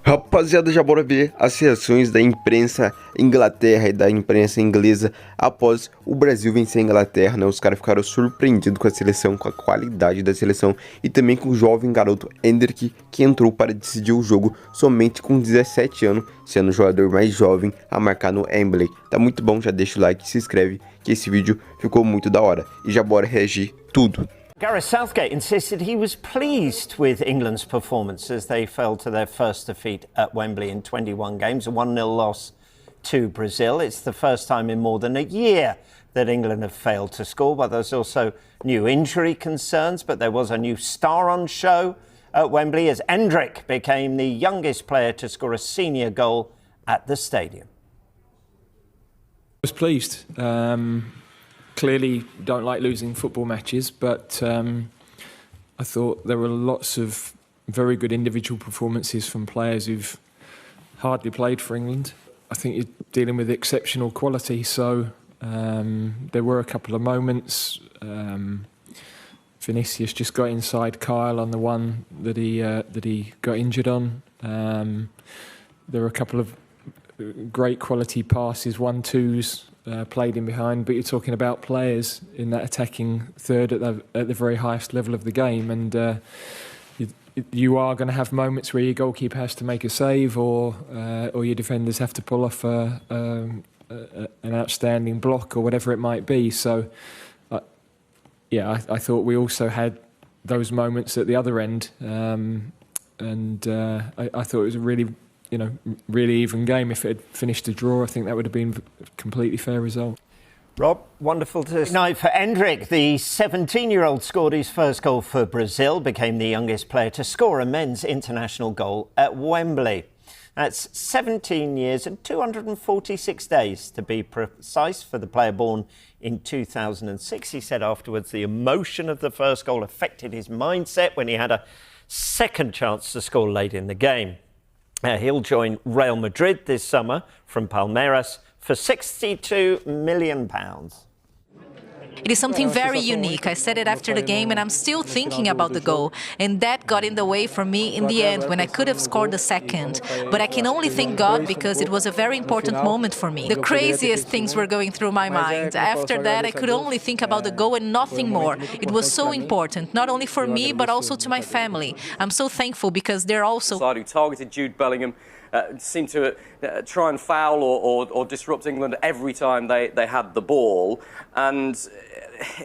Rapaziada, já bora ver as reações da imprensa Inglaterra e da imprensa inglesa após o Brasil vencer a Inglaterra, né? Os caras ficaram surpreendidos com a seleção, com a qualidade da seleção e também com o jovem garoto Endrick, que entrou para decidir o jogo somente com 17 anos, sendo o jogador mais jovem a marcar no Wembley. Tá muito bom, já deixa o like e se inscreve, que esse vídeo ficou muito da hora. E já bora reagir tudo. Gareth Southgate insisted he was pleased with England's performance as they fell to their first defeat at Wembley in 21 games, a 1-0 loss to Brazil. It's the first time in more than a year that England have failed to score, but there's also new injury concerns, but there was a new star on show at Wembley as Endrick became the youngest player to score a senior goal at the stadium. I was pleased. Clearly don't like losing football matches, but I thought there were lots of very good individual performances from players who've hardly played for England. I think you're dealing with exceptional quality, so there were a couple of moments. Vinicius just got inside Kyle on the one that he got injured on. There were a couple of great quality passes, 1-2s. Played in behind, but you're talking about players in that attacking third at the very highest level of the game, and you are going to have moments where your goalkeeper has to make a save, or your defenders have to pull off an outstanding block, or whatever it might be. So, yeah, I thought we also had those moments at the other end, and I thought it was a really even game. If it had finished a draw, I think that would have been a completely fair result. Rob, wonderful to see. Night for Endrick. The 17-year-old scored his first goal for Brazil, became the youngest player to score a men's international goal at Wembley. That's 17 years and 246 days, to be precise, for the player born in 2006. He said afterwards the emotion of the first goal affected his mindset when he had a second chance to score late in the game. He'll join Real Madrid this summer from Palmeiras for £62 million. It is something very unique. I said it after the game, and I'm still thinking about the goal. And that got in the way for me in the end, when I could have scored the second. But I can only thank God, because it was a very important moment for me. The craziest things were going through my mind. After that, I could only think about the goal and nothing more. It was so important, not only for me, but also to my family. I'm so thankful, because they're also... Who targeted Jude Bellingham. Seemed to try and foul or disrupt England every time they had the ball, and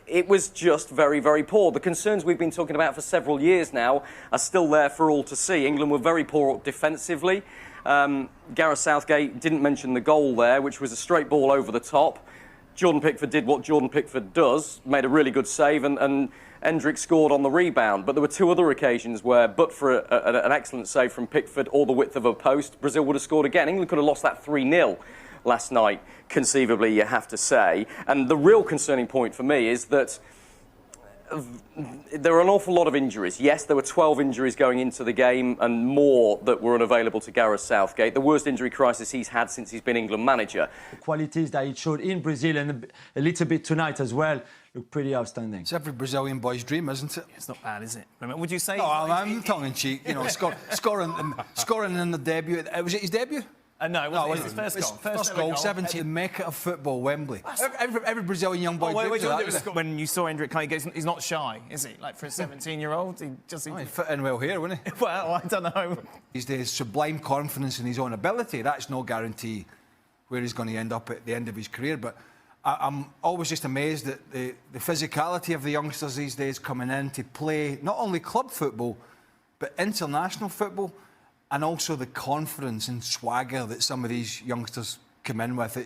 it was just very, very poor. The concerns we've been talking about for several years now are still there for all to see. England were very poor defensively. Gareth Southgate didn't mention the goal there, which was a straight ball over the top. Jordan Pickford did what Jordan Pickford does, made a really good save, and Endrick scored on the rebound. But there were two other occasions where, but for an excellent save from Pickford or the width of a post, Brazil would have scored again. England could have lost that 3-0 last night, conceivably, you have to say. And the real concerning point for me is that there are an awful lot of injuries. Yes, there were 12 injuries going into the game and more that were unavailable to Gareth Southgate. The worst injury crisis he's had since he's been England manager. The qualities that he showed in Brazil and a little bit tonight as well look pretty outstanding. It's every Brazilian boy's dream, isn't it? It's not bad, is it? Would you say... No, I'm tongue-in-cheek, scoring in the debut. Was it his debut? No, it wasn't his first goal. First goal, 17, the mecca of football, Wembley. Every Brazilian young boy dreams of that. When you saw Endrick play, he's not shy, is he? Like, for a 17-year-old, he just... He'd fit in well here, wouldn't he? Well, I don't know. He's the sublime confidence in his own ability. That's no guarantee where he's going to end up at the end of his career, but I'm always just amazed at the physicality of the youngsters these days coming in to play not only club football, but international football, and also the confidence and swagger that some of these youngsters come in with.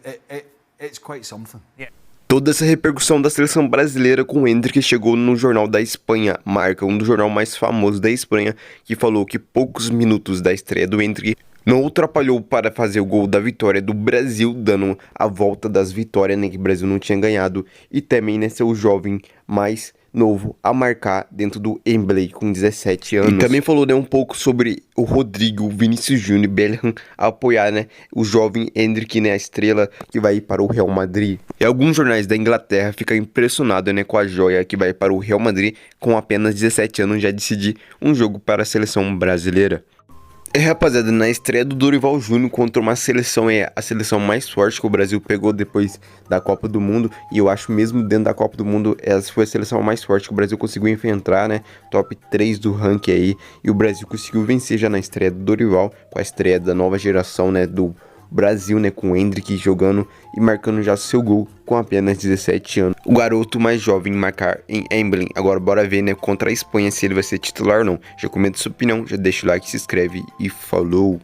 It's quite something. Yeah. Toda essa repercussão da seleção brasileira com o Endrick chegou no jornal da Espanha, Marca, um dos jornais mais famosos da Espanha, que falou que poucos minutos da estreia do Endrick não o atrapalhou para fazer o gol da vitória do Brasil, dando a volta das vitórias, né, que o Brasil não tinha ganhado, e também, né, ser o jovem mais novo a marcar dentro do Wembley com 17 anos. E também falou, né, um pouco sobre o Rodrigo, Vinícius Júnior e Bellingham a apoiar, né, o jovem Endrick, né, a estrela que vai ir para o Real Madrid. E alguns jornais da Inglaterra ficam impressionados, né, com a joia que vai para o Real Madrid com apenas 17 anos já decidir um jogo para a seleção brasileira. Rapaziada, na estreia do Dorival Júnior contra uma seleção, a seleção mais forte que o Brasil pegou depois da Copa do Mundo, e eu acho mesmo dentro da Copa do Mundo, essa foi a seleção mais forte que o Brasil conseguiu enfrentar, né, top 3 do ranking aí, e o Brasil conseguiu vencer já na estreia do Dorival, com a estreia da nova geração, né, do Brasil, né, com o Endrick jogando e marcando já seu gol com apenas 17 anos. O garoto mais jovem marcar em Wembley. Agora bora ver, né, contra a Espanha se ele vai ser titular ou não. Já comenta sua opinião, já deixa o like, se inscreve e falou!